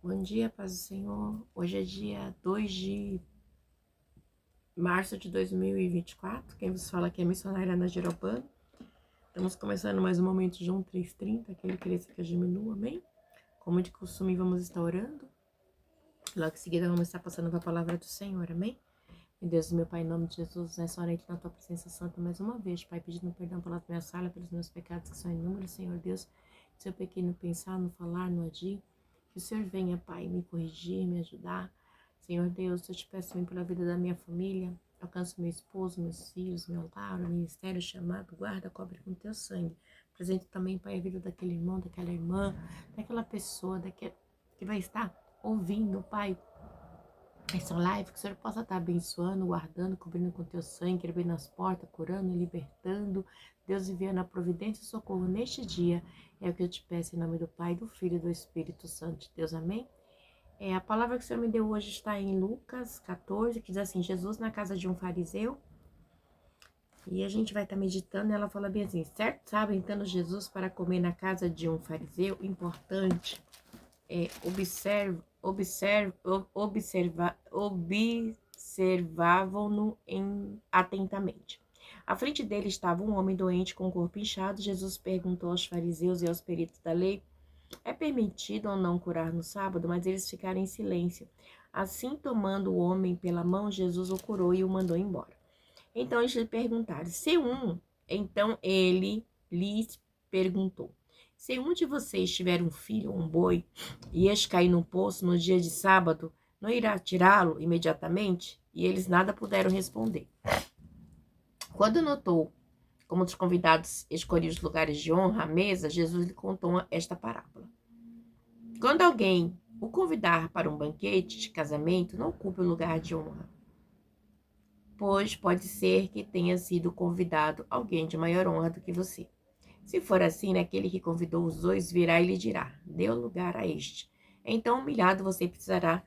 Bom dia, paz do Senhor. Hoje é dia 2 de março de 2024. Quem vos fala aqui é a missionária Ana Gerobano. Estamos começando mais um momento de 1:3:30. Aquele que cresça que diminua, amém? Como de costume, vamos estar orando. Logo em seguida, vamos estar passando para a palavra do Senhor, amém? Meu Deus, meu Pai, em nome de Jesus, nessa hora, na tua presença santa, mais uma vez, Pai, pedindo perdão pela minha falha, pelos meus pecados que são inúmeros, Senhor Deus. Se eu pequei no pensar, no falar, no agir, que o Senhor venha, Pai, me corrigir, me ajudar. Senhor Deus, eu te peço também pela vida da minha família. Alcança meu esposo, meus filhos, meu lar, o ministério, o chamado, guarda, cobre com teu sangue. Presente também, Pai, a vida daquele irmão, daquela irmã, daquela pessoa que vai estar ouvindo, Pai, essa live, que o Senhor possa estar abençoando, guardando, cobrindo com teu sangue, abrindo as portas, curando, libertando. Deus enviando a providência e socorro neste dia. É o que eu te peço em nome do Pai, do Filho e do Espírito Santo de Deus. Amém? A palavra que o Senhor me deu hoje está em Lucas 14, que diz assim: Jesus na casa de um fariseu. E a gente vai estar meditando, e ela fala bem assim: certo, sabe, entrando Jesus para comer na casa de um fariseu, importante, observavam-no atentamente. À frente dele estava um homem doente com o corpo inchado. Jesus perguntou aos fariseus e aos peritos da lei: é permitido ou não curar no sábado? Mas eles ficaram em silêncio. Assim, tomando o homem pela mão, Jesus o curou e o mandou embora. Então eles lhe perguntaram: então ele lhes perguntou: se um de vocês tiver um filho ou um boi e este cair no poço no dia de sábado, não irá tirá-lo imediatamente? E eles nada puderam responder. Quando notou como os convidados escolhiam os lugares de honra à mesa, Jesus lhe contou esta parábola: quando alguém o convidar para um banquete de casamento, não ocupe o lugar de honra, pois pode ser que tenha sido convidado alguém de maior honra do que você. Se for assim, aquele que convidou os dois virá e lhe dirá: dê o lugar a este. Então, humilhado, você precisará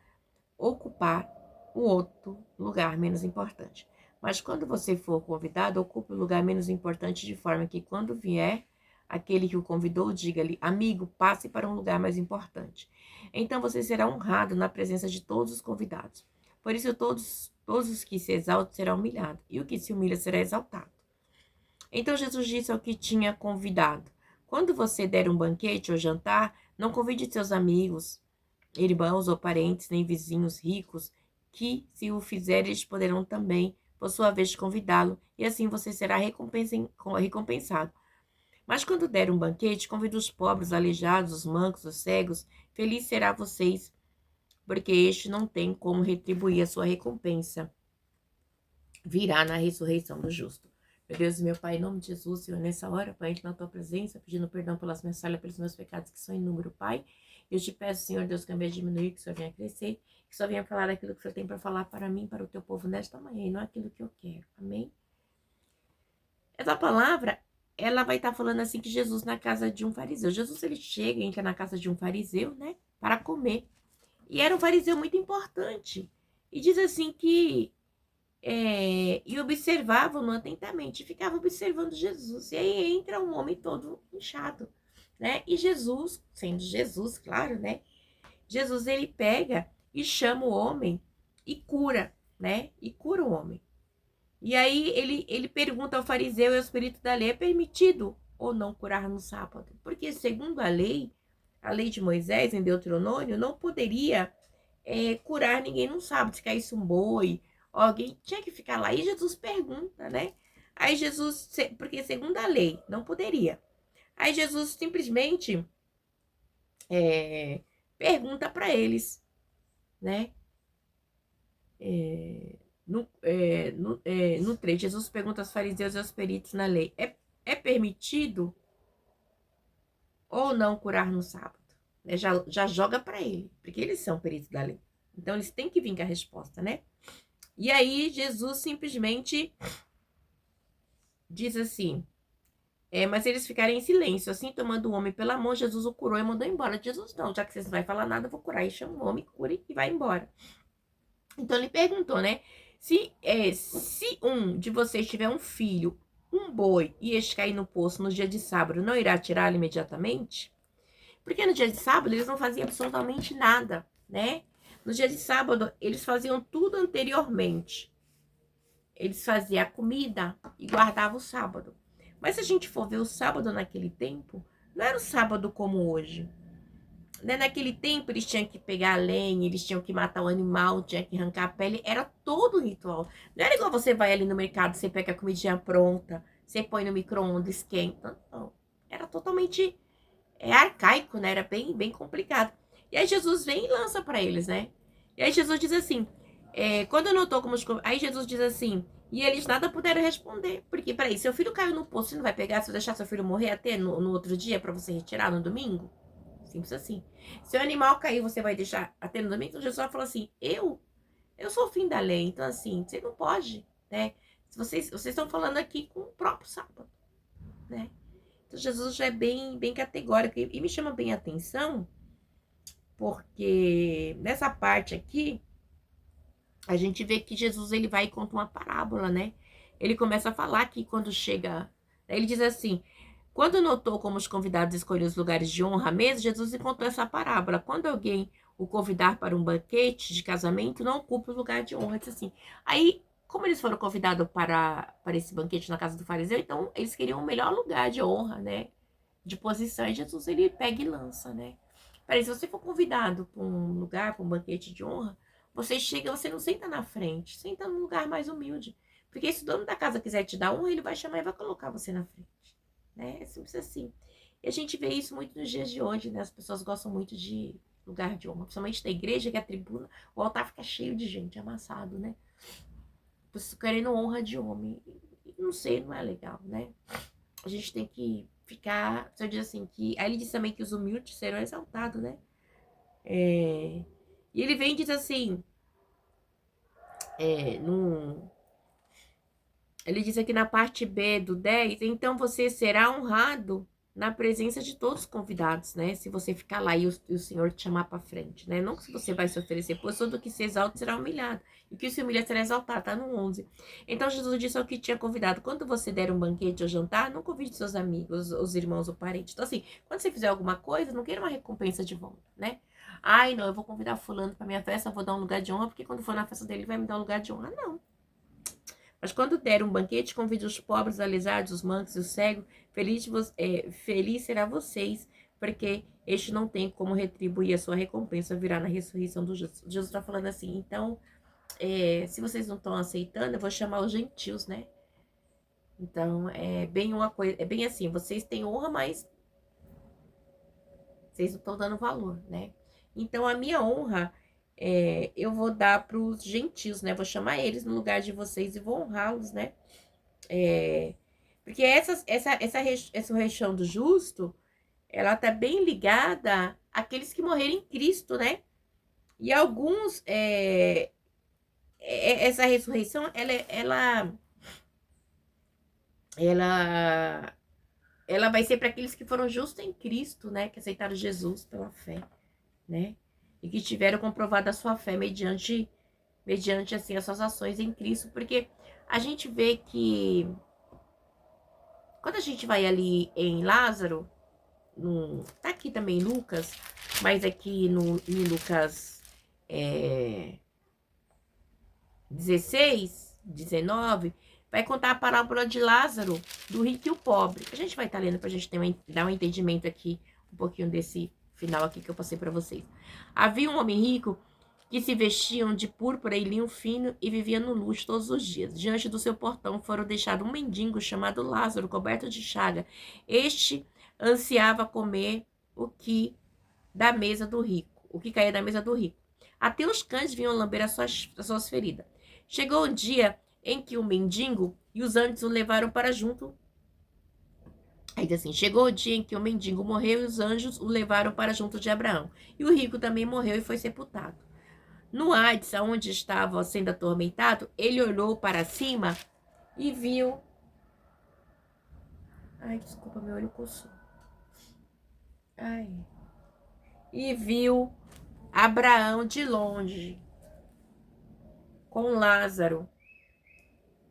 ocupar o outro lugar menos importante. Mas quando você for convidado, ocupe o lugar menos importante, de forma que, quando vier aquele que o convidou, diga-lhe: amigo, passe para um lugar mais importante. Então você será honrado na presença de todos os convidados. Por isso, todos os que se exaltam serão humilhados, e o que se humilha será exaltado. Então Jesus disse ao que tinha convidado: quando você der um banquete ou jantar, não convide seus amigos, irmãos ou parentes, nem vizinhos ricos, que, se o fizerem, eles poderão também, por sua vez, convidá-lo, e assim você será recompensado. Mas quando der um banquete, convide os pobres, os aleijados, os mancos, os cegos. Feliz será vocês, porque este não tem como retribuir a sua recompensa. Virá na ressurreição do justo. Meu Deus e meu Pai, em nome de Jesus, Senhor, nessa hora, Pai, na tua presença, pedindo perdão pelas minhas falhas, pelos meus pecados que são em número, Pai. Eu te peço, Senhor Deus, que ao invés de diminuir, que o Senhor venha crescer, que o Senhor venha falar aquilo que o Senhor tem para falar para mim, para o teu povo nesta manhã, e não aquilo que eu quero. Amém? Essa palavra, ela vai estar falando assim que Jesus na casa de um fariseu. Jesus, ele chega, entra na casa de um fariseu, né, para comer. E era um fariseu muito importante. E diz assim que e observavam-no atentamente, ficava observando Jesus. E aí entra um homem todo inchado, né? E Jesus, sendo Jesus, claro, né? Jesus, ele pega e chama o homem e cura, né? E cura o homem. E aí ele pergunta ao fariseu e ao espírito da lei: é permitido ou não curar no sábado? Porque segundo a lei de Moisés, em Deuteronômio, não poderia curar ninguém no sábado. Se caísse um boi, alguém tinha que ficar lá. E Jesus pergunta, né? Aí Jesus, porque segundo a lei, não poderia. Aí Jesus simplesmente pergunta para eles, né? No 3, Jesus pergunta aos fariseus e aos peritos na lei: é permitido ou não curar no sábado? Já joga para ele, porque eles são peritos da lei. Então eles têm que vir com a resposta, né? E aí Jesus simplesmente diz assim: mas eles ficaram em silêncio. Assim, tomando o homem pela mão, Jesus o curou e mandou embora. Jesus: não, já que vocês não vão falar nada, eu vou curar. E chama o homem, cura e vai embora. Então ele perguntou, né? Se um de vocês tiver um filho, um boi, e este cair no poço no dia de sábado, não irá tirá-lo imediatamente? Porque no dia de sábado eles não faziam absolutamente nada, né? No dia de sábado eles faziam tudo anteriormente. Eles faziam a comida e guardavam o sábado. Mas se a gente for ver o sábado naquele tempo, não era o sábado como hoje. Né? Naquele tempo eles tinham que pegar a lenha, eles tinham que matar o animal, tinham que arrancar a pele, era todo um ritual. Não era igual você vai ali no mercado, você pega a comidinha pronta, você põe no micro-ondas, esquenta. Não. Era totalmente arcaico, né? Era bem complicado. E aí Jesus vem e lança para eles, né? E aí Jesus diz assim, quando eu não tô como... Aí Jesus diz assim, e eles nada puderam responder. Porque, peraí, seu filho caiu no poço, você não vai pegar, se eu deixar seu filho morrer até no outro dia para você retirar no domingo? Simples assim. Se o animal cair, você vai deixar até no domingo? Então Jesus falou assim, eu sou o fim da lei, então assim, você não pode, né? Vocês estão falando aqui com o próprio sábado, né? Então Jesus já é bem categórico e me chama bem a atenção, porque nessa parte aqui, a gente vê que Jesus ele vai e conta uma parábola, né? Ele começa a falar que quando chega, ele diz assim, quando notou como os convidados escolhiam os lugares de honra à mesa, Jesus contou essa parábola. Quando alguém o convidar para um banquete de casamento, não ocupe o lugar de honra. Diz assim. Aí, como eles foram convidados para esse banquete na casa do fariseu, então eles queriam o melhor lugar de honra, né? De posição. E Jesus ele pega e lança, né? Peraí, se você for convidado para um lugar, para um banquete de honra, você chega, você não senta na frente, senta num lugar mais humilde. Porque se o dono da casa quiser te dar honra, ele vai chamar e vai colocar você na frente. Né? É simples assim. E a gente vê isso muito nos dias de hoje, né? As pessoas gostam muito de lugar de honra, principalmente da igreja, que é a tribuna, o altar fica cheio de gente, amassado, né? Pessoas querendo honra de homem. Não sei, não é legal, né? A gente tem que ficar. Se eu diz assim, que. Aí ele diz também que os humildes serão exaltados, né? E ele vem e diz assim. Ele diz aqui na parte B do 10, então você será honrado na presença de todos os convidados, né? Se você ficar lá e o Senhor te chamar para frente, né? Não que você vai se oferecer, pois todo que se exalta será humilhado, e que se humilha será exaltado, tá no 11. Então Jesus disse ao que tinha convidado, quando você der um banquete ou jantar, não convide seus amigos, os irmãos ou parentes. Então assim, quando você fizer alguma coisa, não queira uma recompensa de volta, né? Ai, não, eu vou convidar fulano para minha festa, eu vou dar um lugar de honra, porque quando for na festa dele, ele vai me dar um lugar de honra. Não. Mas quando der um banquete, convide os pobres, os aleijados, os mancos e os cegos. Feliz será vocês, porque este não tem como retribuir a sua recompensa, virá na ressurreição do justo. Jesus está falando assim, então, se vocês não estão aceitando, eu vou chamar os gentios, né? Então, é bem uma coisa, é bem assim, vocês têm honra, mas vocês não estão dando valor, né? Então, a minha honra eu vou dar para os gentios, né? Vou chamar eles no lugar de vocês e vou honrá-los, né? Porque essa ressurreição do justo, ela tá bem ligada àqueles que morreram em Cristo, né? E alguns, essa ressurreição, ela vai ser para aqueles que foram justos em Cristo, né? Que aceitaram Jesus pela fé, né? E que tiveram comprovado a sua fé mediante assim, as suas ações em Cristo. Porque a gente vê que quando a gente vai ali em Lázaro, tá aqui também Lucas, mas aqui em Lucas 16, 19, vai contar a parábola de Lázaro, do rico e o pobre. A gente vai estar lendo pra gente dar um entendimento aqui, um pouquinho desse final aqui que eu passei para vocês. Havia um homem rico que se vestiam de púrpura e linho fino e vivia no luxo todos os dias. Diante do seu portão foram deixado um mendigo chamado Lázaro, coberto de chaga. Este ansiava comer o que caía da mesa do rico. Até os cães vinham lamber as suas feridas. Chegou um dia em que o mendigo e os anjos o levaram para junto. Aí diz assim, chegou o dia em que o mendigo morreu e os anjos o levaram para junto de Abraão. E o rico também morreu e foi sepultado. No Hades, onde estava sendo atormentado, ele olhou para cima e viu... Ai, desculpa, meu olho coçou. Ai. E viu Abraão de longe, com Lázaro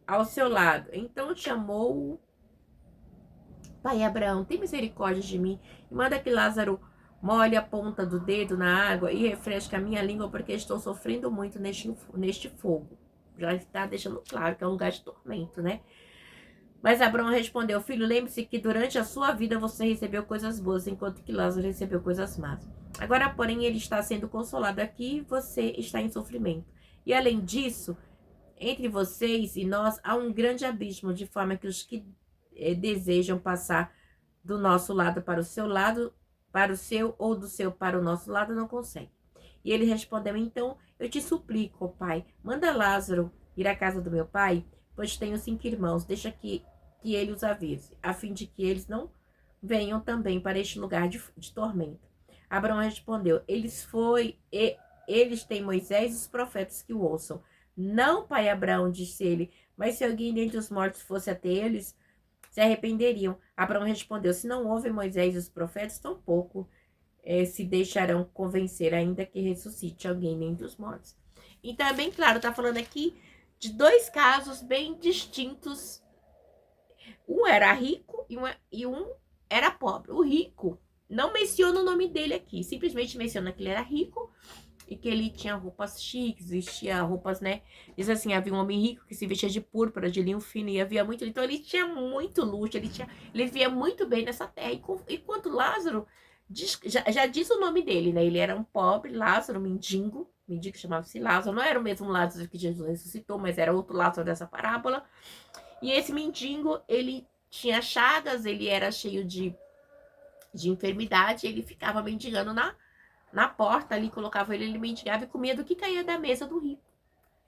ao seu lado. Então chamou: Pai Abraão, tem misericórdia de mim e manda que Lázaro Molhe a ponta do dedo na água e refresque a minha língua, porque estou sofrendo muito neste fogo. Já está deixando claro que é um lugar de tormento, né? Mas Abraão respondeu: filho, lembre-se que durante a sua vida você recebeu coisas boas, enquanto que Lázaro recebeu coisas más. Agora, porém, ele está sendo consolado aqui e você está em sofrimento. E além disso, entre vocês e nós há um grande abismo, de forma que os que desejam passar do nosso lado para o seu lado, para o seu, ou do seu para o nosso lado, não conseguem. E ele respondeu: então, eu te suplico, pai, manda Lázaro ir à casa do meu pai, pois tenho 5 irmãos, deixa que ele os avise, a fim de que eles não venham também para este lugar de tormento. Abraão respondeu: eles têm Moisés e os profetas que o ouçam. Não, pai Abraão, disse ele, mas se alguém dentre os mortos fosse até eles, se arrependeriam. Abraão respondeu: se não ouvem Moisés e os profetas, tampouco se deixarão convencer, ainda que ressuscite alguém dentre os mortos. Então é bem claro, tá falando aqui de 2 casos bem distintos. Um era rico e um era pobre. O rico não menciona o nome dele aqui, simplesmente menciona que ele era rico e que ele tinha roupas chiques, vestia roupas, né? Diz assim, havia um homem rico que se vestia de púrpura, de linho fino, e havia muito. Então ele tinha muito luxo, ele vivia muito bem nessa terra. Enquanto Lázaro, já diz o nome dele, né? Ele era um pobre, Lázaro, mendigo chamava-se Lázaro. Não era o mesmo Lázaro que Jesus ressuscitou, mas era outro Lázaro dessa parábola. E esse mendigo, ele tinha chagas, ele era cheio de enfermidade, ele ficava mendigando na porta ali, colocava ele mendigava e comia do que caía da mesa do rico,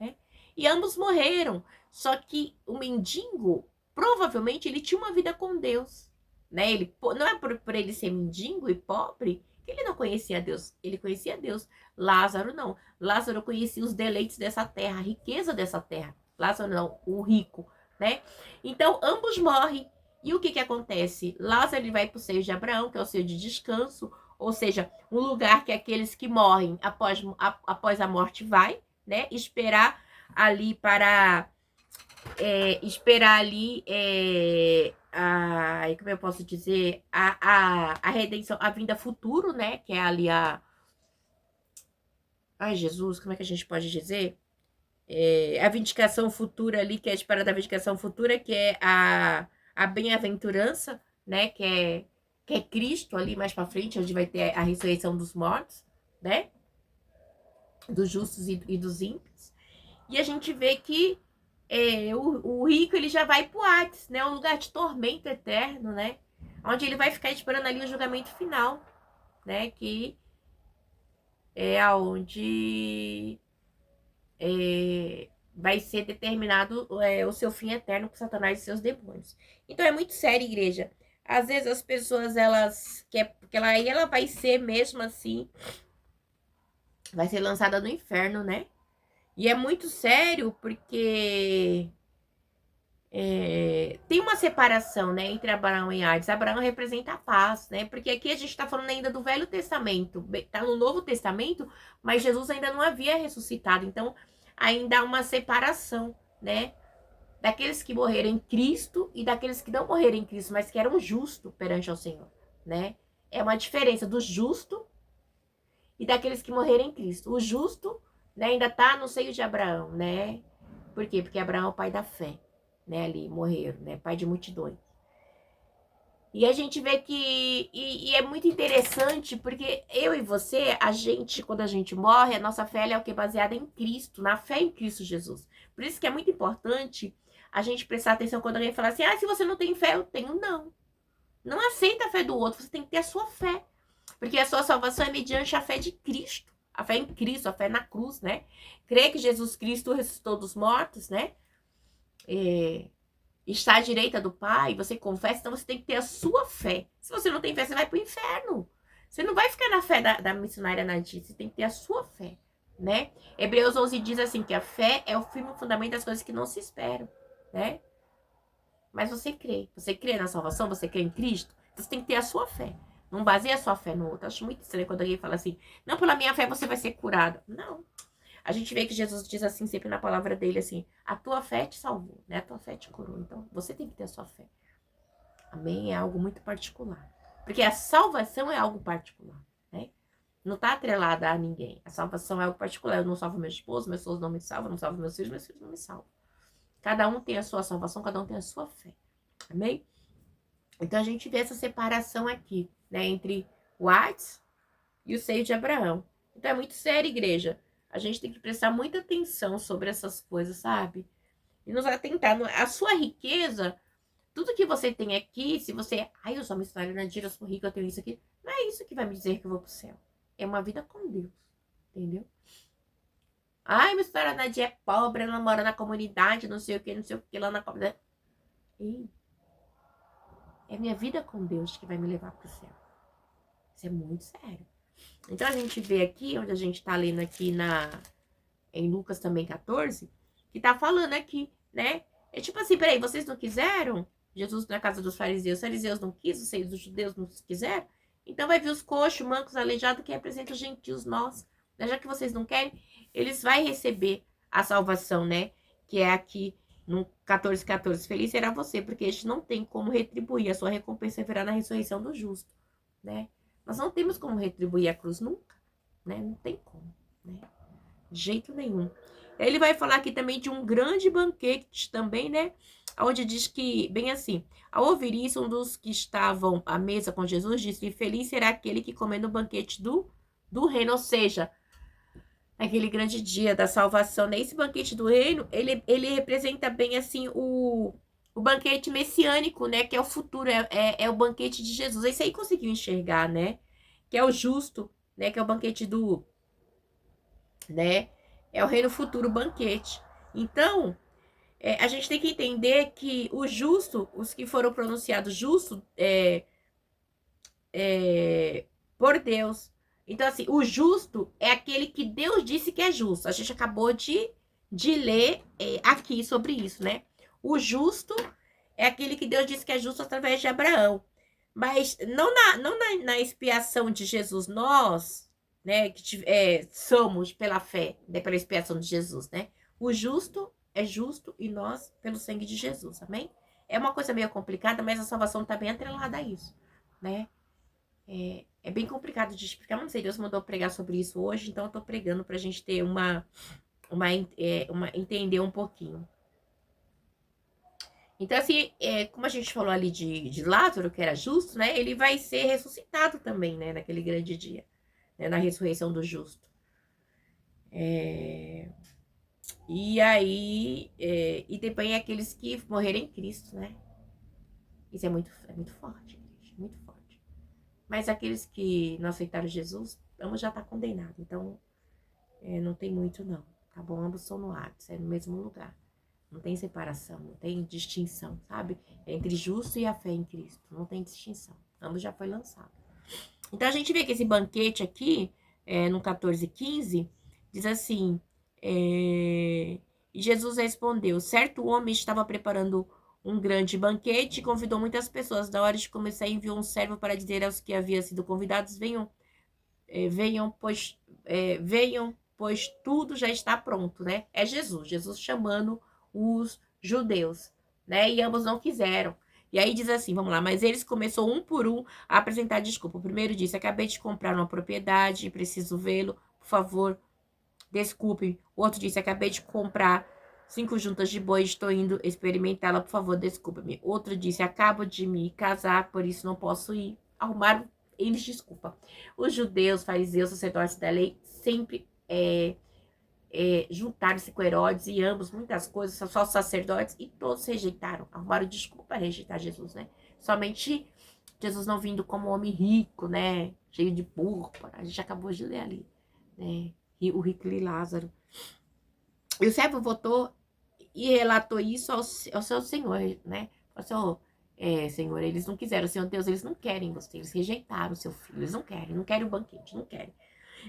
né? E ambos morreram, só que o mendigo, provavelmente, ele tinha uma vida com Deus, né? Não é por ele ser mendigo e pobre que ele não conhecia Deus, ele conhecia Deus. Lázaro não, Lázaro conhecia os deleites dessa terra, a riqueza dessa terra. Lázaro não, o rico, né? Então, ambos morrem. E o que acontece? Lázaro ele vai para o seio de Abraão, que é o seio de descanso, ou seja, um lugar que aqueles que morrem após a morte vai, né? Esperar ali como eu posso dizer, a redenção, a vinda futuro, né? Que é ali ai, Jesus, como é que a gente pode dizer? A vindicação futura ali, que é a espera da vindicação futura, que é a bem-aventurança, né? Que é Cristo ali mais para frente, onde vai ter a ressurreição dos mortos, né? Dos justos e dos ímpios. E a gente vê que o rico ele já vai pro Hades, né? Um lugar de tormento eterno, né? Onde ele vai ficar esperando ali o julgamento final, né? Que é aonde vai ser determinado o seu fim eterno por Satanás e seus demônios. Então é muito sério, igreja. Às vezes as pessoas, elas porque ela vai ser mesmo assim, vai ser lançada no inferno, né? E é muito sério porque tem uma separação, né, entre Abraão e Hades. Abraão representa a paz, né? Porque aqui a gente está falando ainda do Velho Testamento, tá no Novo Testamento, mas Jesus ainda não havia ressuscitado. Então, ainda há uma separação, né? Daqueles que morreram em Cristo e daqueles que não morreram em Cristo, mas que eram justos perante ao Senhor, né? É uma diferença do justo e daqueles que morreram em Cristo. O justo, né, ainda está no seio de Abraão, né? Por quê? Porque Abraão é o pai da fé, né? Ali morreram, né? Pai de multidões. E a gente vê que e é muito interessante porque eu e você, a gente, quando a gente morre, a nossa fé é o que é baseada em Cristo, na fé em Cristo Jesus. Por isso que é muito importante a gente prestar atenção quando alguém fala assim: "Ah, se você não tem fé, eu tenho". Não. Não aceita a fé do outro, você tem que ter a sua fé. Porque a sua salvação é mediante a fé de Cristo. A fé em Cristo, a fé na cruz, né? Crer que Jesus Cristo ressuscitou dos mortos, né? Está à direita do Pai, você confessa, então você tem que ter a sua fé. Se você não tem fé, você vai pro inferno. Você não vai ficar na fé da missionária Nadir, você tem que ter a sua fé, né? Hebreus 11 diz assim, que a fé é o firme fundamento das coisas que não se esperam, né? Mas você crê na salvação, você crê em Cristo, você tem que ter a sua fé. Não baseia a sua fé no outro. Eu acho muito estranho quando alguém fala assim, não, pela minha fé você vai ser curado. Não. A gente vê que Jesus diz assim, sempre na palavra dele, assim, a tua fé te salvou, né? A tua fé te curou. Então, você tem que ter a sua fé. Amém? É algo muito particular. Porque a salvação é algo particular, Não tá atrelada a ninguém. A salvação é algo particular. Eu não salvo meu esposo não me salvam, eu não salvo meus filhos não me salvam. Cada um tem a sua salvação, cada um tem a sua fé. Amém? Então a gente vê essa separação aqui, né? Entre o Hades e o seio de Abraão. Então é muito sério, igreja. A gente tem que prestar muita atenção sobre essas coisas, sabe? E nos atentar. A sua riqueza, tudo que você tem aqui, se você... Ai, eu sou missionária Nadir, eu sou rica, eu tenho isso aqui. Não é isso que vai me dizer que eu vou pro céu. É uma vida com Deus. Entendeu? Ai, missionária Nadir é pobre, ela mora na comunidade, não sei o que, lá na comunidade. Ei, é minha vida com Deus que vai me levar pro céu. Isso é muito sério. Então a gente vê aqui, onde a gente tá lendo aqui em Lucas também 14, que tá falando aqui, né? É tipo assim, peraí, vocês não quiseram? Jesus na casa dos fariseus, os fariseus não quis, os judeus não quiseram? Então vai vir os coxos, mancos, aleijados, que representam os gentios, nós. Já que vocês não querem, eles vão receber a salvação, né? Que é aqui no 14:14. Feliz será você, porque este não tem como retribuir, a sua recompensa virá na ressurreição do justo, né? Nós não temos como retribuir a cruz nunca, né? Não tem como, né? De jeito nenhum. Ele vai falar aqui também de um grande banquete também, né? Onde diz que, bem assim, ao ouvir isso, um dos que estavam à mesa com Jesus disse: feliz será aquele que comer no banquete do reino, ou seja, aquele grande dia da salvação, né? Esse banquete do reino, ele representa bem assim o banquete messiânico, né? Que é o futuro, é o banquete de Jesus. Esse aí conseguiu enxergar, né? Que é o justo, né? Que é o banquete né? É o reino futuro, o banquete. Então, a gente tem que entender que o justo, os que foram pronunciados justos por Deus. Então, assim, o justo é aquele que Deus disse que é justo. A gente acabou de ler aqui sobre isso, né? O justo é aquele que Deus disse que é justo através de Abraão. Mas não na expiação de Jesus, nós, né, que somos pela fé, né, pela expiação de Jesus, né? O justo é justo e nós pelo sangue de Jesus, amém? É uma coisa meio complicada, mas a salvação está bem atrelada a isso, né? É bem complicado de explicar, mas não sei, Deus mandou pregar sobre isso hoje, então eu tô pregando pra gente ter entender um pouquinho. Então, assim, como a gente falou ali de Lázaro, que era justo, né? Ele vai ser ressuscitado também, né? Naquele grande dia, né, na ressurreição do justo. E aí, e também aqueles que morreram em Cristo, né? Isso é muito forte, gente, muito forte. Mas aqueles que não aceitaram Jesus, ambos já tá condenado. Então, não tem muito não, tá bom? Ambos são no Hades, é no mesmo lugar. Não tem separação, não tem distinção, sabe? Entre justo e a fé em Cristo. Não tem distinção. Ambos já foi lançado. Então a gente vê que esse banquete aqui, no 14:15, diz assim: e Jesus respondeu: certo homem estava preparando um grande banquete e convidou muitas pessoas. Na hora de começar, enviou um servo para dizer aos que haviam sido convidados: venham, pois tudo já está pronto, né? É Jesus chamando os judeus, né? E ambos não quiseram. E aí diz assim, vamos lá, mas eles começou um por um a apresentar desculpa. O primeiro disse: acabei de comprar uma propriedade, preciso vê-lo, por favor, desculpe. O outro disse: acabei de comprar 5 juntas de boi, estou indo experimentá-la, por favor, desculpa-me. Outro disse: acabo de me casar, por isso não posso ir. Arrumaram eles desculpa. Os judeus, fariseus, sacerdotes da lei sempre juntaram-se com Herodes e ambos, muitas coisas, só os sacerdotes, e todos rejeitaram, arrumaram desculpa para rejeitar Jesus, né? Somente Jesus não vindo como homem rico, né? Cheio de púrpura, a gente acabou de ler ali, né? O rico e Lázaro. E o servo voltou e relatou isso ao seu senhor, né? Falou assim: Senhor, eles não quiseram, Senhor Deus, eles não querem você, eles rejeitaram o seu filho, eles não querem o banquete, não querem.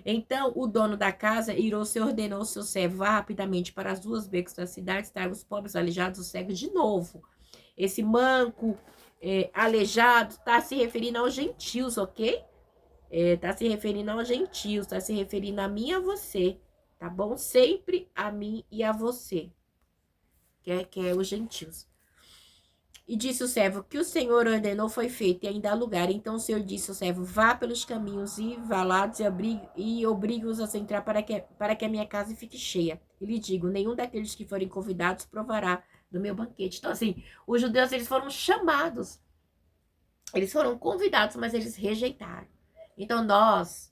Então o dono da casa irou-se e ordenou ao seu servo: vá rapidamente para as 2 becas da cidade, traga os pobres, aleijados, os cegos de novo. Esse manco, aleijado, está se referindo aos gentios, ok? Está se referindo aos gentios, está se referindo a mim e a você, tá bom? Sempre a mim e a você, que é os gentios. E disse o servo: que o Senhor ordenou foi feito, e ainda há lugar. Então o Senhor disse ao servo: vá pelos caminhos e valados e obrigue-os a entrar para que a minha casa fique cheia. E lhe digo: nenhum daqueles que forem convidados provará do meu banquete. Então, assim, os judeus, eles foram chamados, eles foram convidados, mas eles rejeitaram. Então, nós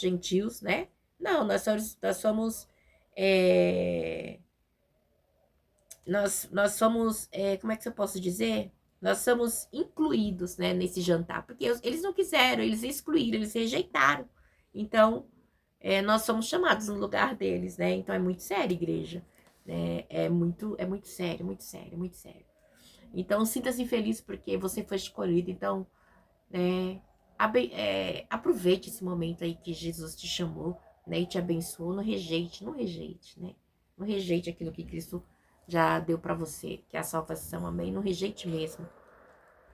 gentios, né? Não, nós somos nós somos, como é que eu posso dizer? Nós somos incluídos, né, nesse jantar, porque eles não quiseram, eles excluíram, eles rejeitaram. Então, nós somos chamados no lugar deles, né? Então é muito sério, igreja. É muito sério, muito sério, muito sério. Então, sinta-se feliz porque você foi escolhido. Então, aproveite esse momento aí que Jesus te chamou, né, e te abençoou. Não rejeite, não rejeite, né? Não rejeite aquilo que Cristo já deu para você, que é a salvação, amém? Não rejeite mesmo.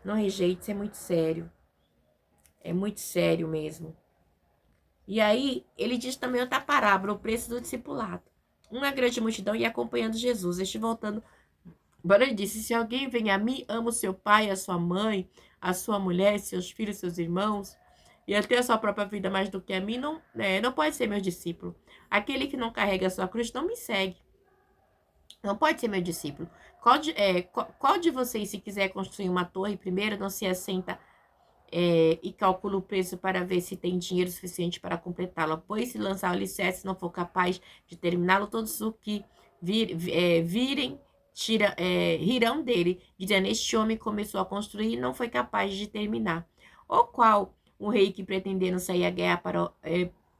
Não rejeite, isso é muito sério. É muito sério mesmo. E aí, ele diz também outra parábola, o preço do discipulado. Uma grande multidão ia acompanhando Jesus. Este voltando, agora ele disse: se alguém vem a mim, ama o seu pai, a sua mãe, a sua mulher, seus filhos, seus irmãos, e até a sua própria vida mais do que a mim, não pode ser meu discípulo. Aquele que não carrega a sua cruz não me segue. Não pode ser meu discípulo. Qual de vocês, se quiser construir uma torre, primeiro não se assenta e calcula o preço para ver se tem dinheiro suficiente para completá-la? Pois se lançar o alicerce e não for capaz de terminá-lo, todos os que virem rirão dele, dizendo: este homem começou a construir e não foi capaz de terminar. Ou qual um rei que, pretendendo sair à guerra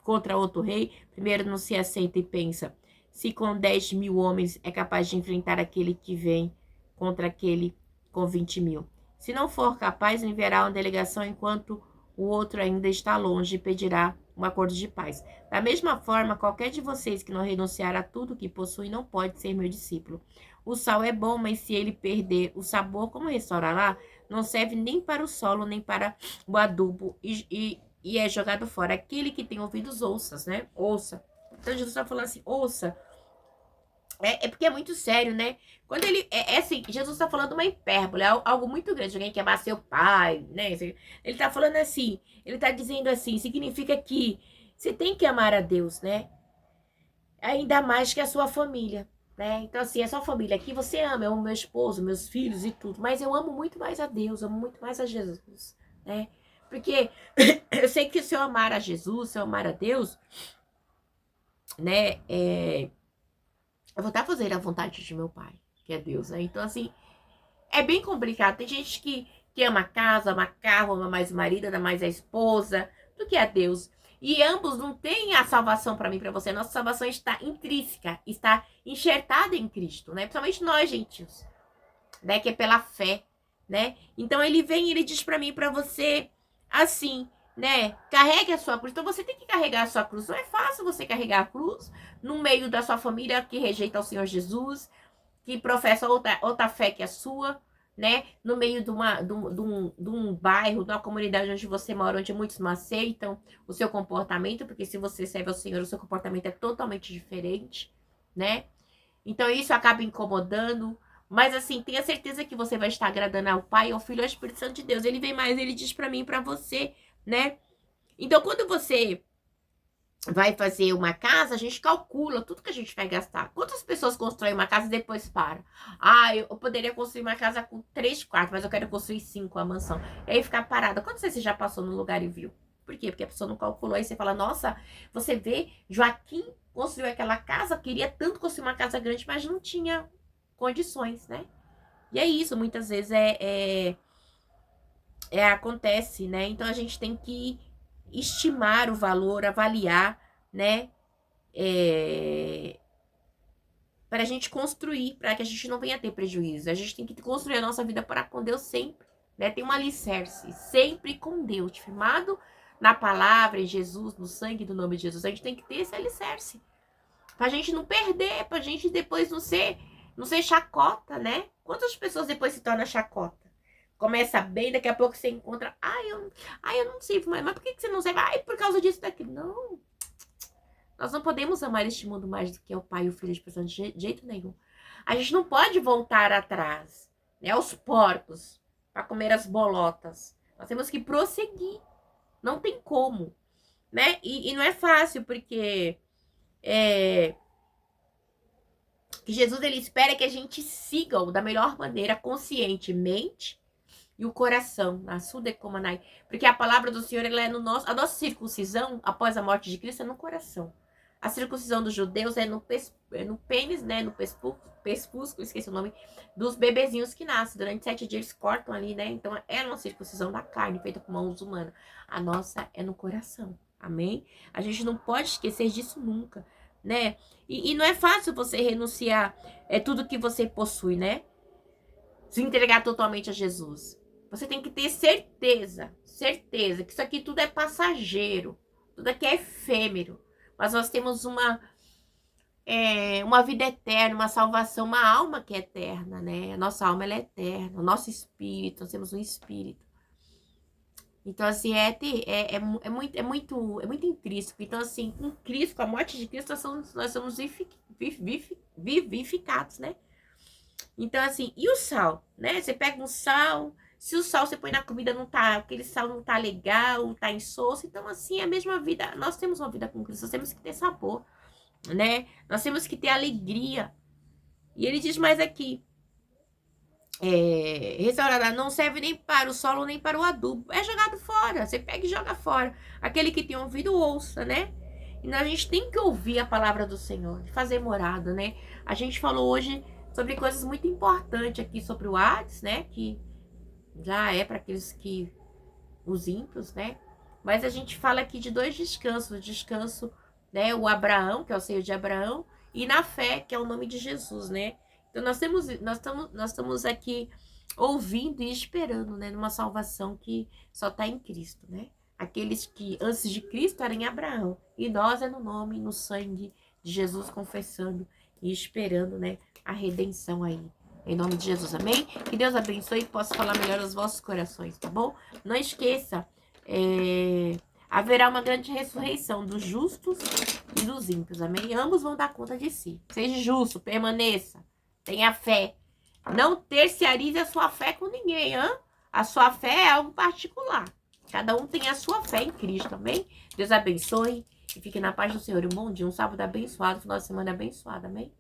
contra outro rei, primeiro não se assenta e pensa se com 10.000 homens é capaz de enfrentar aquele que vem contra aquele com 20.000. Se não for capaz, enviará uma delegação enquanto o outro ainda está longe e pedirá um acordo de paz. Da mesma forma, qualquer de vocês que não renunciar a tudo que possui não pode ser meu discípulo. O sal é bom, mas se ele perder o sabor, como restaurará? Não serve nem para o solo, nem para o adubo e é jogado fora. Aquele que tem ouvidos, ouça, né? Ouça. Então Jesus está falando assim, ouça. Porque é muito sério, né? Quando ele. Assim, Jesus está falando uma hipérbole, algo muito grande. Alguém que amar seu pai, né? Ele está falando assim, ele está dizendo assim, significa que você tem que amar a Deus, né? Ainda mais que a sua família, né? Então, assim, a sua família aqui você ama, eu amo meu esposo, meus filhos e tudo, mas eu amo muito mais a Deus, amo muito mais a Jesus, né? Porque eu sei que se eu amar a Jesus, se eu amar a Deus, né? Eu vou estar fazendo a vontade de meu pai, que é Deus, né? Então, assim, é bem complicado. Tem gente que ama a casa, ama carro, ama mais o marido, ama mais a esposa, do que a Deus. E ambos não têm a salvação para mim, para você. Nossa salvação está intrínseca, está enxertada em Cristo, né? Principalmente nós, gentios, né? Que é pela fé, né? Então ele vem e ele diz para mim, para você, assim, né? Carregue a sua cruz. Então você tem que carregar a sua cruz. Não é fácil você carregar a cruz no meio da sua família que rejeita o Senhor Jesus, que professa outra fé que a sua, né? No meio de um bairro, de uma comunidade onde você mora, onde muitos não aceitam o seu comportamento, porque se você serve ao Senhor, o seu comportamento é totalmente diferente, né? Então isso acaba incomodando. Mas assim, tenha certeza que você vai estar agradando ao Pai, ao Filho e ao Espírito Santo de Deus. Ele vem mais, ele diz para mim, para você, né? Então, quando você vai fazer uma casa, a gente calcula tudo que a gente vai gastar. Quantas pessoas constroem uma casa e depois param? Ah, eu poderia construir uma casa com 3 quartos, mas eu quero construir 5, a mansão. E aí ficar parada. Quantas vezes você já passou no lugar e viu? Por quê? Porque a pessoa não calculou. Aí você fala, nossa, você vê, Joaquim construiu aquela casa, queria tanto construir uma casa grande, mas não tinha condições, né? E é isso, muitas vezes acontece, né? Então a gente tem que estimar o valor, avaliar, né? Para a gente construir, para que a gente não venha a ter prejuízo. A gente tem que construir a nossa vida para com Deus sempre, né? Tem um alicerce, sempre com Deus, firmado na palavra, em Jesus, no sangue do nome de Jesus. A gente tem que ter esse alicerce, pra gente não perder, pra gente depois não ser chacota, né? Quantas pessoas depois se tornam chacota? Começa bem, daqui a pouco você encontra, eu não sirvo mais, mas por que você não serve? Por causa disso, daquilo. Não, nós não podemos amar este mundo mais do que o Pai e o Filho de Espírito Santo, de jeito nenhum. A gente não pode voltar atrás, né, aos porcos, para comer as bolotas. Nós temos que prosseguir. Não tem como, né? E não é fácil, porque que Jesus ele espera que a gente siga-o da melhor maneira, conscientemente, e o coração, na Sudecomanai. Porque a palavra do Senhor ela é no nosso. A nossa circuncisão, após a morte de Cristo, é no coração. A circuncisão dos judeus é no pênis, né? No pescúsculo, esqueci o nome, dos bebezinhos que nascem. Durante 7 dias eles cortam ali, né? Então é uma circuncisão da carne, feita com mãos humanas. A nossa é no coração. Amém? A gente não pode esquecer disso nunca, né? E não é fácil você renunciar tudo que você possui, né? Se entregar totalmente a Jesus. Você tem que ter certeza que isso aqui tudo é passageiro, tudo aqui é efêmero. Mas nós temos uma vida eterna, uma salvação, uma alma que é eterna, né? A nossa alma ela é eterna, o nosso espírito, nós temos um espírito. Então, assim, é muito intrínseco. Então, assim, com Cristo, com a morte de Cristo, nós somos vivificados, né? Então, assim, e o sal, né? Você pega um sal, se o sal você põe na comida, não tá, aquele sal não tá legal, tá insosso. Então, assim, é a mesma vida. Nós temos uma vida com Cristo, nós temos que ter sabor, né? Nós temos que ter alegria. E ele diz mais aqui, restaurará não serve nem para o solo, nem para o adubo. É jogado fora, você pega e joga fora. Aquele que tem ouvido, ouça, né? E a gente tem que ouvir a palavra do Senhor, fazer morada, né? A gente falou hoje sobre coisas muito importantes aqui sobre o Hades, né? Que já é para aqueles que os ímpios, né? Mas a gente fala aqui de 2 descansos, o descanso, né? O Abraão, que é o seio de Abraão, e na fé, que é o nome de Jesus, né? Então nós estamos aqui ouvindo e esperando, né? Numa salvação que só está em Cristo, né? Aqueles que antes de Cristo eram em Abraão, e nós é no nome, no sangue de Jesus, confessando e esperando, né? A redenção aí. Em nome de Jesus, amém? Que Deus abençoe e possa falar melhor aos vossos corações, tá bom? Não esqueça, haverá uma grande ressurreição dos justos e dos ímpios, amém? Ambos vão dar conta de si. Seja justo, permaneça, tenha fé. Não terciarize a sua fé com ninguém, hein? A sua fé é algo particular. Cada um tem a sua fé em Cristo, amém? Deus abençoe e fique na paz do Senhor. Um bom dia, um sábado abençoado, final de semana abençoado, amém?